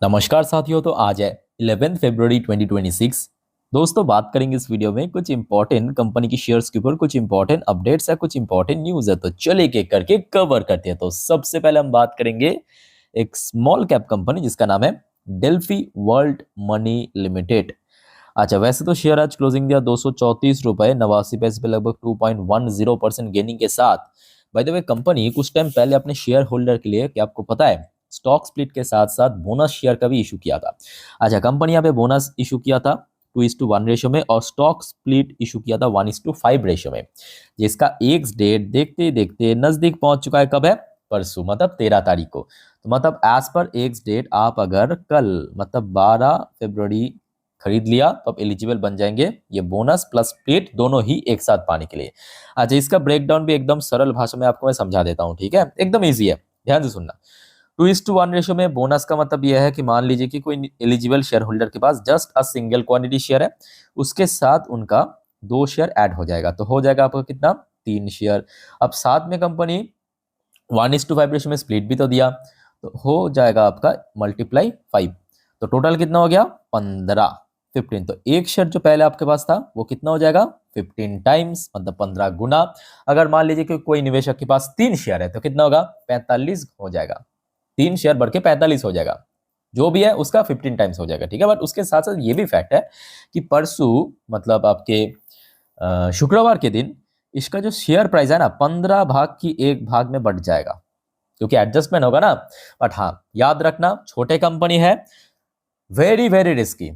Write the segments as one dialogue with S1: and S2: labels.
S1: नमस्कार साथियों। तो आज है 11 फरवरी 2026। दोस्तों, बात करेंगे इस वीडियो में कुछ इंपॉर्टेंट कंपनी की शेयर्स के ऊपर, कुछ इंपॉर्टेंट अपडेट्स है, कुछ इंपॉर्टेंट न्यूज़ है। तो चलिए एक एक करके कवर करते हैं। तो सबसे पहले हम बात करेंगे एक स्मॉल कैप कंपनी जिसका नाम है डेल्फी वर्ल्ड मनी लिमिटेड। अच्छा, वैसे तो शेयर आज क्लोजिंग दिया 234 रुपए 89 पैसे पे, लगभग 2.10% गेनिंग के साथ। बाय द वे, कंपनी कुछ टाइम पहले अपने शेयर होल्डर के लिए, क्या आपको पता है, स्टॉक स्प्लिट के साथ साथ बोनस शेयर का भी इशू किया था। अच्छा, कंपनी यहाँ पे बोनस इशू किया था 2:1 रेशो में, और स्टॉक स्प्लिट इशू किया था 1:5 रेशो में, जिसका एक्स डेट देखते देखते नजदीक पहुंच चुका है। कब है? परसों, मतलब 13 तारीख को। तो मतलब एज पर एक्स डेट आप अगर कल मतलब 12 फरवरी खरीद लिया तो आप एलिजिबल बन जाएंगे ये बोनस प्लस स्प्लिट दोनों ही एक साथ पाने के लिए। अच्छा, इसका ब्रेकडाउन भी एकदम सरल भाषा में आपको मैं समझा देता हूँ, ठीक है? एकदम ईजी है, ध्यान से सुनना। 2:1 रेशो में बोनस का मतलब यह है कि मान लीजिए कि कोई एलिजिबल शेयर होल्डर के पास just a single quantity share है, उसके साथ उनका 2 शेयर ऐड हो जाएगा, तो हो जाएगा आपका कितना? 3 शेयर। अब साथ में कंपनी 1:5 रेशो में स्प्लिट भी तो दिया, तो हो जाएगा आपका मल्टीप्लाई 5। तो टोटल कितना हो गया? 15। तो एक शेयर जो पहले आपके पास था वो कितना हो जाएगा? 15 टाइम्स, मतलब 15 गुना। अगर मान लीजिए कि कोई निवेशक के पास 3 शेयर है तो कितना होगा? 45 हो जाएगा। 3 शेयर बढ़ के 45 हो जाएगा, जो भी है उसका 15 टाइम्स हो जाएगा, ठीक है? बट उसके साथ साथ ये भी फैक्ट है कि परसों, मतलब आपके शुक्रवार के दिन, इसका जो शेयर प्राइस है ना, 15 भाग की एक भाग में बढ़ जाएगा, क्योंकि एडजस्टमेंट होगा ना। बट हाँ, याद रखना, छोटे कंपनी है, वेरी वेरी रिस्की,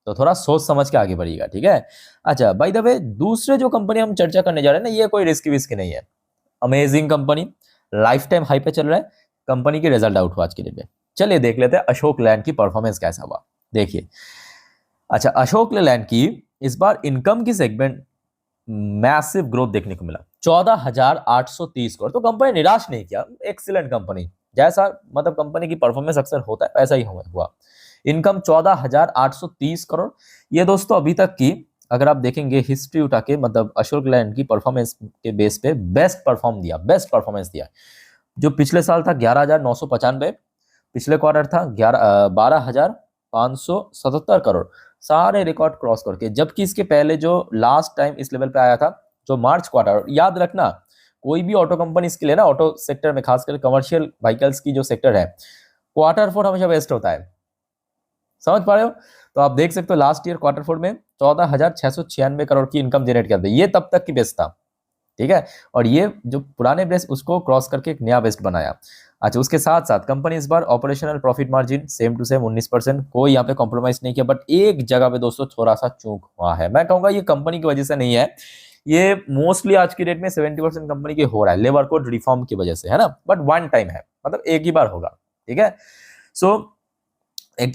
S1: तो थोड़ा सोच समझ के आगे बढ़िएगा, ठीक है? अच्छा, बाय द वे, दूसरे जो कंपनी हम चर्चा करने जा रहे हैं ना, ये कोई रिस्की विस्की नहीं है। Amazing company, life time high पे चल रहा है। कंपनी की रिजल्ट आउट हुआ आज के दिन में। चलिए देख लेते हैं अशोक लैंड की परफॉर्मेंस कैसा हुआ। देखिए, अच्छा, अशोक लेलैंड की इस बार इनकम की सेगमेंट मैसिव ग्रोथ देखने को मिला, 14,830 करोड़। तो कंपनी निराश नहीं किया, एक्सीलेंट कंपनी। जैसा मतलब कंपनी की परफॉर्मेंस अक्सर होता है वैसा ही हुआ। इनकम 14,830 करोड़। ये दोस्तों अभी तक की, अगर आप देखेंगे हिस्ट्री उठा के, मतलब अशोक लैंड की परफॉर्मेंस के बेस पे बेस्ट परफॉर्मेंस दिया। जो पिछले साल था 11,995, पिछले क्वार्टर था 12,577 करोड़। सारे रिकॉर्ड क्रॉस करके, जबकि इसके पहले जो लास्ट टाइम इस लेवल पे आया था, जो मार्च क्वार्टर, याद रखना, कोई भी ऑटो कंपनी इसके लिए ना, ऑटो सेक्टर में खासकर कमर्शियल व्हीकल्स की जो सेक्टर है, क्वार्टर 4 हमेशा बेस्ट होता है। समझ पा रहे हो? तो आप देख सकते हो लास्ट ईयर क्वार्टर 4 में 14,696 करोड़ की इनकम जनरेट किया था। ये तब तक की बेस्ट था, ठीक है? और ये जो पुराने बेस्ट, उसको क्रॉस करके एक नया बेस्ट बनाया। अच्छा, उसके साथ साथ कंपनी इस बार operational profit margin same to same 19%, कोई यहाँ पे कॉम्प्रोमाइज नहीं किया। बट एक जगह पे दोस्तों थोड़ा सा चूक हुआ है, मैं कहूंगा ये कंपनी की वजह से नहीं है, ये मोस्टली आज की डेट में 70% कंपनी के हो रहा है लेबर कोड रिफॉर्म की वजह से, है ना? बट वन टाइम है, मतलब एक ही बार होगा, ठीक है? सो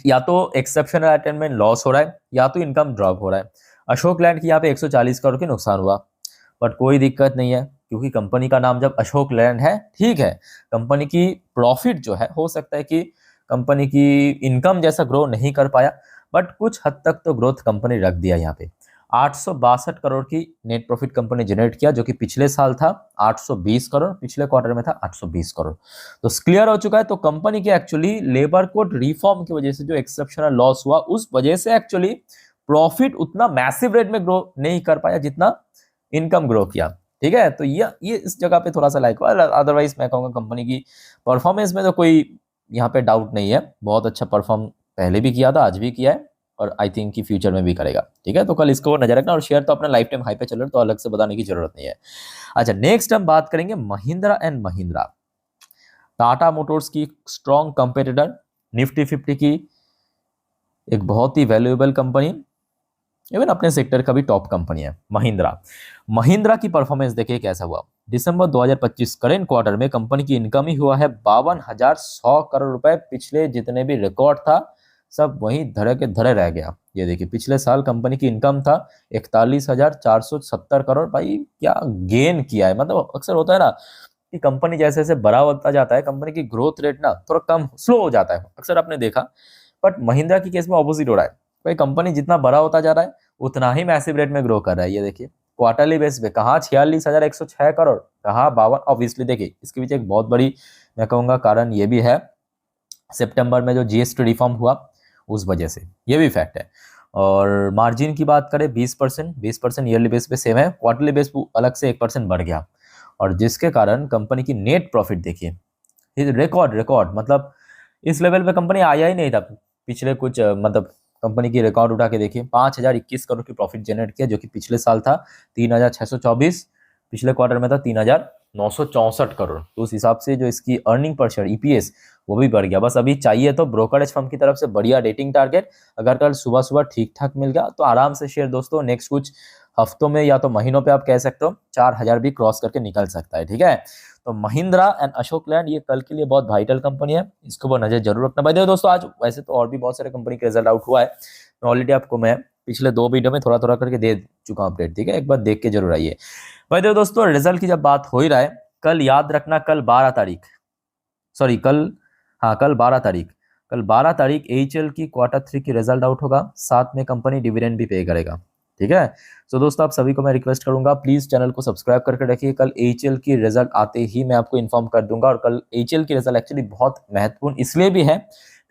S1: या तो एक्सेप्शनल आइटम में लॉस हो रहा है, या तो इनकम ड्रॉप हो रहा है। अशोक लैंड की यहाँ पे 140 करोड़ की नुकसान हुआ, बट कोई दिक्कत नहीं है, क्योंकि कंपनी का नाम जब अशोक लैंड है, ठीक है, कंपनी की प्रॉफिट जो है, हो सकता है कि कंपनी की इनकम जैसा ग्रो नहीं कर पाया, बट कुछ हद तक तो ग्रोथ कंपनी रख दिया। यहाँ पे 862 करोड़ की नेट प्रॉफिट कंपनी जनरेट किया, जो कि पिछले साल था 820 करोड़, पिछले क्वार्टर में था 820 करोड़। तो क्लियर हो चुका है। तो कंपनी के एक्चुअली लेबर कोड रिफॉर्म की वजह से जो एक्सेप्शनल लॉस हुआ, उस वजह से एक्चुअली प्रॉफिट उतना मैसिव रेट में ग्रो नहीं कर पाया जितना इनकम ग्रो किया, ठीक है? तो ये इस जगह पे थोड़ा सा लाइक हुआ। अदरवाइज मैं कहूँगा कंपनी की परफॉर्मेंस में तो कोई यहाँ पे डाउट नहीं है, बहुत अच्छा परफॉर्म पहले भी किया था, आज भी किया है, और आई थिंक कि फ्यूचर में भी करेगा, ठीक है? तो कल इसको नजर रखना। और शेयर तो अपना लाइफ टाइम हाई पे चल रहा है, तो अलग से बताने की जरूरत नहीं है। अच्छा, नेक्स्ट हम बात करेंगे महिंद्रा एंड महिंद्रा, टाटा मोटर्स की स्ट्रॉन्ग कंपेटिटर, निफ्टी 50 की एक बहुत ही वैल्यूएबल कंपनी, इवन अपने सेक्टर का भी टॉप कंपनी है महिंद्रा। महिंद्रा की परफॉर्मेंस देखिए कैसा हुआ। दिसंबर 2025 करेंट क्वार्टर में कंपनी की इनकम ही हुआ है 52,100 करोड़ रुपए। पिछले जितने भी रिकॉर्ड था सब वहीं धरे के धरे रह गया। ये देखिए, पिछले साल कंपनी की इनकम था 41,470 करोड़। भाई क्या गेन किया है! मतलब अक्सर होता है ना कि कंपनी जैसे जैसे बड़ा होता जाता है, कंपनी की ग्रोथ रेट ना थोड़ा कम स्लो हो जाता है, अक्सर आपने देखा। बट महिंद्रा की केस में ऑपोजिट हो रहा है। भाई कंपनी जितना बड़ा होता जा रहा है, उतना ही मैसिव रेट में ग्रो कर रहा है। ये देखिए, क्वार्टरली बेस पे कहाँ 46,106 करोड़, कहाँ 52। ऑब्वियसली देखिए, इसके पीछे एक बहुत बड़ी, मैं कहूँगा, कारण ये भी है, सितंबर में जो जीएसटी रिफॉर्म हुआ उस वजह से, ये भी फैक्ट है। और मार्जिन की बात करें 20% ईयरली बेस पे सेम है, क्वार्टरली बेस पे अलग से 1% बढ़ गया, और जिसके कारण कंपनी की नेट प्रॉफिट देखिए रिकॉर्ड रिकॉर्ड, मतलब इस लेवल पे कंपनी आया ही नहीं था पिछले कुछ मतलब कंपनी की रिकॉर्ड उठा के देखिए 5021 करोड़ की प्रॉफिट जनरेट किया, जो कि पिछले साल था 3624, पिछले क्वार्टर में था 3964 करोड़। तो उस हिसाब से जो इसकी अर्निंग पर शेयर ईपीएस वो भी बढ़ गया। बस अभी चाहिए तो ब्रोकरेज फर्म की तरफ से बढ़िया रेटिंग टारगेट, अगर कल सुबह सुबह ठीक ठाक मिल गया तो आराम से शेयर दोस्तों नेक्स्ट कुछ हफ्तों में या तो महीनों पे आप कह सकते हो 4000 भी क्रॉस करके निकल सकता है। ठीक है, तो महिंद्रा एंड अशोक लैंड ये कल के लिए बहुत वाइटल कंपनी है, इसको वो नजर जरूर रखना। भाई देखो दोस्तों, आज वैसे तो और भी बहुत सारे कंपनी के रिजल्ट आउट हुआ है, ऑलरेडी आपको मैं पिछले 2 वीडियो में थोड़ा थोड़ा करके दे चुका हूँ अपडेट। ठीक है, एक बार देख के जरूर आइए। भाई देखो दोस्तों, रिजल्ट की जब बात हो ही रहा है, कल याद रखना कल 12 तारीख, सॉरी कल, हाँ कल 12 तारीख, कल 12 तारीख एचएल की क्वार्टर 3 की रिजल्ट आउट होगा, साथ में कंपनी डिविडेंड भी पे करेगा। ठीक है, तो दोस्तों आप सभी को मैं रिक्वेस्ट करूंगा प्लीज चैनल को सब्सक्राइब करके रखिए, कल एचएल की रिजल्ट आते ही मैं आपको इन्फॉर्म कर दूंगा। और कल एचएल की रिजल्ट एक्चुअली बहुत महत्वपूर्ण इसलिए भी है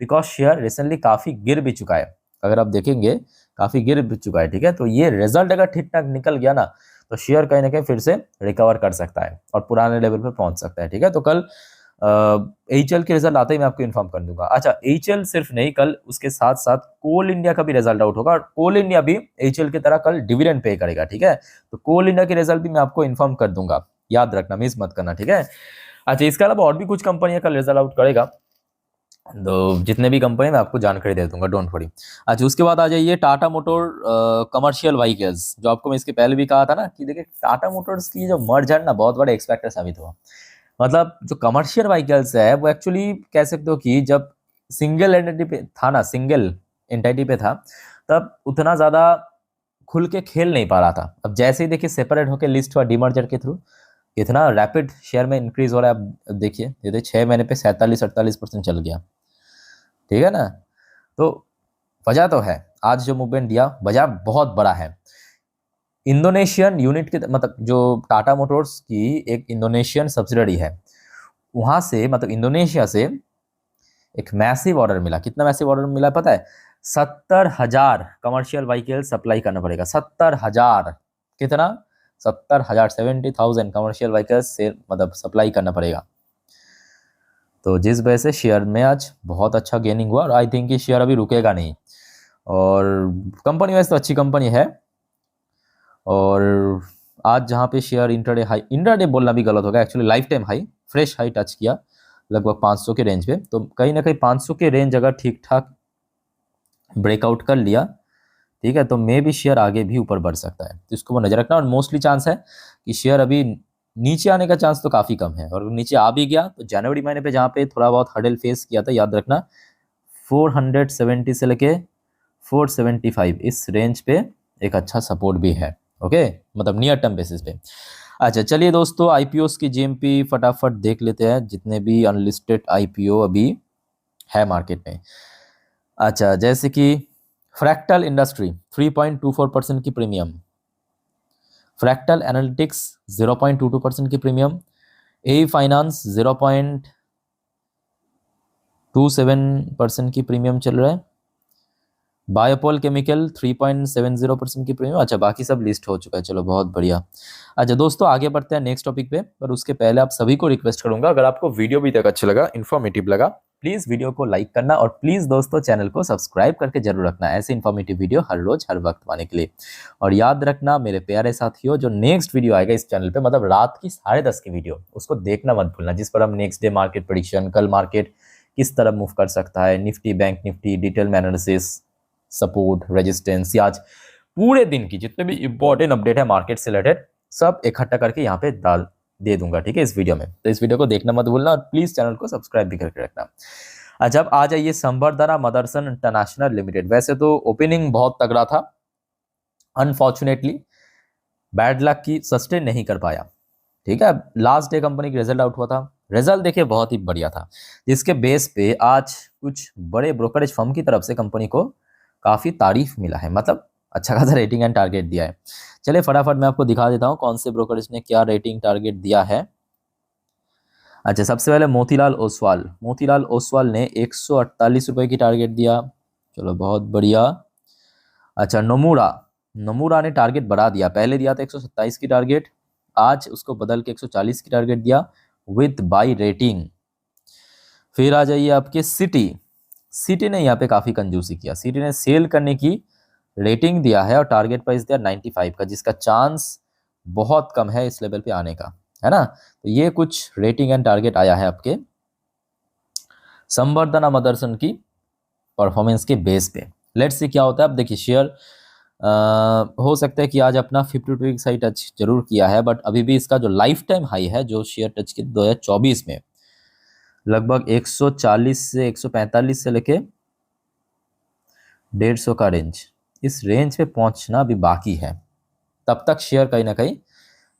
S1: बिकॉज शेयर रिसेंटली काफी गिर भी चुका है, अगर आप देखेंगे काफी गिर भी चुका है। ठीक है, तो ये रिजल्ट अगर ठीक ठाक निकल गया ना तो शेयर कहीं ना कहीं फिर से रिकवर कर सकता है और पुराने लेवल पे पहुंच सकता है। ठीक है, तो कल एचएल के रिजल्ट आते ही मैं आपको इन्फॉर्म कर दूंगा। अच्छा, एचएल सिर्फ नहीं, कल उसके साथ साथ कोल इंडिया का भी रिजल्ट आउट होगा, और कोल इंडिया भी एचएल की तरह कल डिविडेंड पे करेगा। ठीक है, तो कोल इंडिया के रिजल्ट भी मैं आपको इन्फॉर्म कर दूंगा, याद रखना, मिस मत करना। ठीक है, अच्छा इसके अलावा और भी कुछ कंपनियां कल रिजल्ट आउट करेगा, तो जितने भी कंपनी मैं आपको जानकारी दे दूंगा, डोंट वरी। अच्छा उसके बाद आ जाइए टाटा मोटर कमर्शियल व्हीकल्स, जो आपको मैं इसके पहले भी कहा था ना कि देखिए टाटा मोटर्स की जो मर्जर ना बहुत बड़े एक्सपेक्टर साबित हुआ। मतलब जो कमर्शियल व्हीकल्स है वो एक्चुअली कह सकते हो कि जब सिंगल एंटिटी पे था ना, सिंगल एंटिटी पे था, तब उतना ज्यादा खुल के खेल नहीं पा रहा था। अब जैसे ही देखिए सेपरेट होकर लिस्ट हुआ डीमर्जर के थ्रू, कितना रैपिड शेयर में इंक्रीज हो रहा है। अब देखिए ये 6 महीने पे 47-48% चल गया। ठीक है ना, तो वजह तो है, आज जो मूवमेंट दिया वजह बहुत बड़ा है। इंडोनेशियन यूनिट के मतलब जो टाटा मोटर्स की एक इंडोनेशियन सब्सिडरी है, वहां से मतलब इंडोनेशिया से एक मैसिव ऑर्डर मिला। कितना मैसिव ऑर्डर मिला पता है? 70,000 कमर्शियल व्हीकल सप्लाई करना पड़ेगा। 70,000, कितना? 70,000, 70,000 कमर्शियल व्हीकल्स से मतलब सप्लाई करना पड़ेगा। तो जिस वजह से शेयर में आज बहुत अच्छा गेनिंग हुआ, और आई थिंक कि शेयर अभी रुकेगा नहीं। और कंपनी वैसे तो अच्छी कंपनी है, और आज जहाँ पे शेयर इंट्राडे बोलना भी गलत होगा, actually life time high, fresh high touch किया लगभग 500 के रेंज पे। तो कहीं ना कहीं 500 के रेंज अगर ठीक ठाक ब्रेकआउट कर लिया, ठीक है, तो मे भी शेयर आगे भी ऊपर बढ़ सकता है, तो इसको वो नजर रखना। और मोस्टली चांस है कि शेयर अभी नीचे आने का चांस तो काफी कम है, और नीचे आ भी गया तो जनवरी महीने पे जहाँ पे थोड़ा बहुत हडल फेस किया था, याद रखना 470 से लेके 475 इस रेंज पे एक अच्छा सपोर्ट भी है। ओके, मतलब नियर टर्म बेसिस पे। अच्छा चलिए दोस्तों, आईपीओस की जीएमपी फटाफट देख लेते हैं, जितने भी अनलिस्टेड आईपीओ अभी है मार्केट में। अच्छा, जैसे कि फ्रैक्टल इंडस्ट्री 3.24% की प्रीमियम, फ्रैक्टल एनालिटिक्स 0.22% की प्रीमियम, ए फाइनेंस 0.27% की प्रीमियम चल रहा है, बायोपोल केमिकल 3.70% की प्रीमियम। अच्छा बाकी सब लिस्ट हो चुका है, चलो बहुत बढ़िया। अच्छा दोस्तों आगे बढ़ते हैं नेक्स्ट टॉपिक पे, पर उसके पहले आप सभी को रिक्वेस्ट करूंगा, अगर आपको वीडियो भी तक अच्छा लगा, इन्फॉर्मेटिव लगा, प्लीज वीडियो को लाइक करना, और प्लीज दोस्तों चैनल को सब्सक्राइब करके जरूर रखना, ऐसे इन्फॉर्मेटिव वीडियो हर रोज हर वक्त पाने के लिए। और याद रखना मेरे प्यारे साथियों, जो नेक्स्ट वीडियो आएगा इस चैनल पे, मतलब रात की 10:30 की वीडियो, उसको देखना मत भूलना, जिस पर हम नेक्स्ट डे मार्केट प्रेडिक्शन, कल मार्केट किस तरह मूव कर सकता है, Nifty bank Nifty detail analysis, support resistance, आज पूरे दिन की जितने भी इंपॉर्टेंट अपडेट है मार्केट से रिलेटेड सब इकट्ठा करके यहाँ पे डाल दे दूंगा। ठीक है, इस वीडियो में, तो इस वीडियो को देखना मत भूलना, और प्लीज चैनल को सब्सक्राइब भी करके रखना। अच्छा अब आ जाइए संबर्धना मदरसन इंटरनेशनल लिमिटेड। वैसे तो ओपनिंग बहुत तगड़ा था, अनफॉर्चुनेटली बैड लक की सस्टेन नहीं कर पाया। ठीक है, लास्ट डे कंपनी की रिजल्ट आउट हुआ था, रिजल्ट देखिए बहुत ही बढ़िया था, जिसके बेस पे आज कुछ बड़े ब्रोकरेज फर्म की तरफ से कंपनी को काफी तारीफ मिला है, मतलब अच्छा खासा रेटिंग एंड टारगेट दिया है। चलिए फटाफट मैं आपको दिखा देता हूँ कौन से ब्रोकरेज ने क्या रेटिंग टारगेट दिया है। अच्छा, सबसे पहले मोतीलाल ओसवाल। मोतीलाल ओसवाल ने 148 रुपए की टारगेट दिया, चलो बहुत बढ़िया। अच्छा, नोमुरा। नोमुरा ने टारगेट बढ़ा दिया, पहले दिया था 127 की टारगेट, आज उसको बदल के 140 की टारगेट दिया विथ बाई रेटिंग। फिर आ जाइए आपके सिटी। सिटी ने यहाँ पे काफी कंजूसी किया, सिटी ने सेल करने की रेटिंग दिया है और टारगेट प्राइस दिया 95 का, जिसका चांस बहुत कम है इस लेवल पे आने का, है ना। तो ये कुछ रेटिंग एंड टारगेट आया है आपके संवर्धना मदरसन की परफॉर्मेंस के बेस पे। लेट्स सी क्या होता है। अब देखिए शेयर हो सकता है कि आज अपना 52 वीक हाई टच जरूर किया है, बट अभी भी इसका जो लाइफ टाइम हाई है जो शेयर टच की 2024 में, लगभग 140 से 145 से लेके 150 का रेंज, इस रेंज पे पहुंचना अभी बाकी है। तब तक शेयर कहीं ना कहीं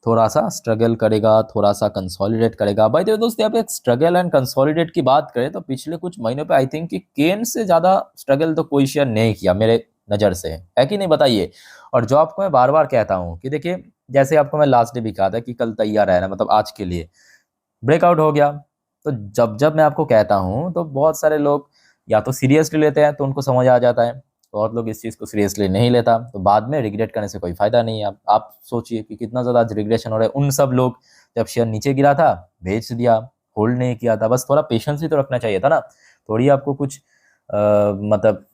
S1: थोड़ा सा स्ट्रगल करेगा, थोड़ा सा कंसोलिडेट करेगा। भाई देखो दोस्तों, यहाँ पे स्ट्रगल एंड कंसोलिडेट की बात करें तो पिछले कुछ महीनों पे आई थिंक कि केन से ज्यादा स्ट्रगल तो कोई शेयर नहीं किया मेरे नज़र से, है कि नहीं बताइए। और जो आपको मैं बार बार कहता हूँ कि देखिए, जैसे आपको मैं लास्ट डे भी कहा था कि कल तैयार रहना, मतलब आज के लिए ब्रेकआउट हो गया, तो जब जब मैं आपको कहता हूँ तो बहुत सारे लोग या तो सीरियसली लेते हैं तो उनको समझ आ जाता है, बहुत लोग इस चीज़ को सीरियसली नहीं लेता, तो बाद में रिग्रेट करने से कोई फायदा नहीं है। आप सोचिए कि कितना ज़्यादा आज रिग्रेशन हो रहा है। उन सब लोग जब शेयर नीचे गिरा था बेच दिया, होल्ड नहीं किया था, बस थोड़ा पेशेंस भी तो रखना चाहिए था ना। थोड़ी आपको कुछ मतलब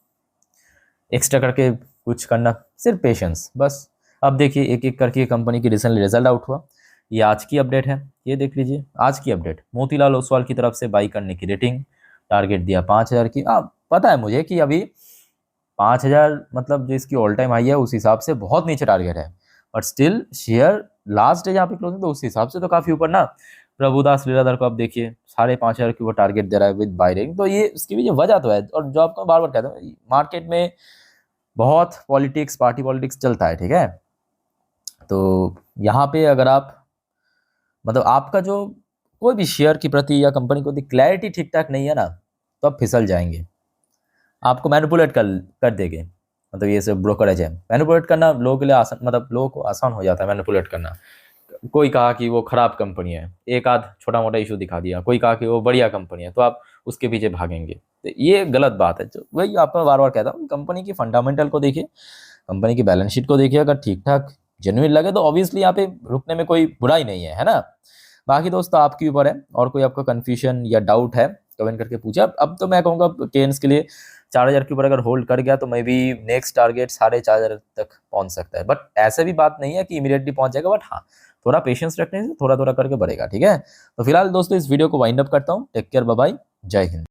S1: एक्स्ट्रा करके कुछ करना, सिर्फ पेशेंस बस। अब देखिए एक एक करके कंपनी की रिसेंटली रिजल्ट आउट हुआ, ये आज की अपडेट है, ये देख लीजिए आज की अपडेट। मोतीलाल ओसवाल की तरफ से बाई करने की रेटिंग, टारगेट दिया 5000 की। पता है मुझे कि अभी 5000 मतलब जो इसकी ऑल टाइम हाई है उस हिसाब से बहुत नीचे टारगेट है, but still share last day जहाँ पे क्लोजिंग तो उस हिसाब से तो काफी ऊपर ना। प्रभुदास लीलाधर को आप देखिए 5500 की वो टारगेट दे रहा है विद बाई रेटिंग, तो ये इसकी भी जो वजह तो है। और जो आपको बार बार कहता हूँ, मार्केट में बहुत पॉलिटिक्स, पार्टी पॉलिटिक्स चलता है, ठीक है। तो यहाँ पे अगर आप मतलब आपका जो कोई भी शेयर के प्रति या कंपनी को क्लैरिटी ठीक ठाक नहीं है ना, तो आप फिसल जाएंगे, आपको मैनिपुलेट कर देंगे। मतलब ये सब ब्रोकरेज है, मैनिपुलेट करना लोगों के लिए आसान, मतलब लोगों को आसान हो जाता है मैनिपुलेट करना। कोई कहा कि वो खराब कंपनी है, एक आध छोटा मोटा इशू दिखा दिया, कोई कहा कि वो बढ़िया कंपनी है, तो आप उसके पीछे भागेंगे, तो ये गलत बात है। तो वही आपको बार बार कहता हूँ, कंपनी की फंडामेंटल को देखिए, कंपनी की बैलेंस शीट को देखिए, अगर ठीक ठाक जेन्युइन लगे तो ऑब्वियसली यहाँ पे रुकने में कोई बुराई नहीं है ना। बाकी दोस्तों आपके ऊपर है, और कोई आपको कंफ्यूजन या डाउट है कमेंट करके पूछे। अब तो मैं कहूँगा केन्स के लिए 4000 के ऊपर अगर होल्ड कर गया तो मे बी नेक्स्ट टारगेट 4500 तक पहुंच सकता है, बट ऐसे भी बात नहीं है कि इमीडिएटली पहुंच जाएगा, बट हाँ थोड़ा पेशेंस रखने से थोड़ा थोड़ा करके बढ़ेगा, ठीक है। तो फिलहाल दोस्तों इस वीडियो को वाइंड अप करता हूँ, टेक केयर, बाय बाय, जय हिंद।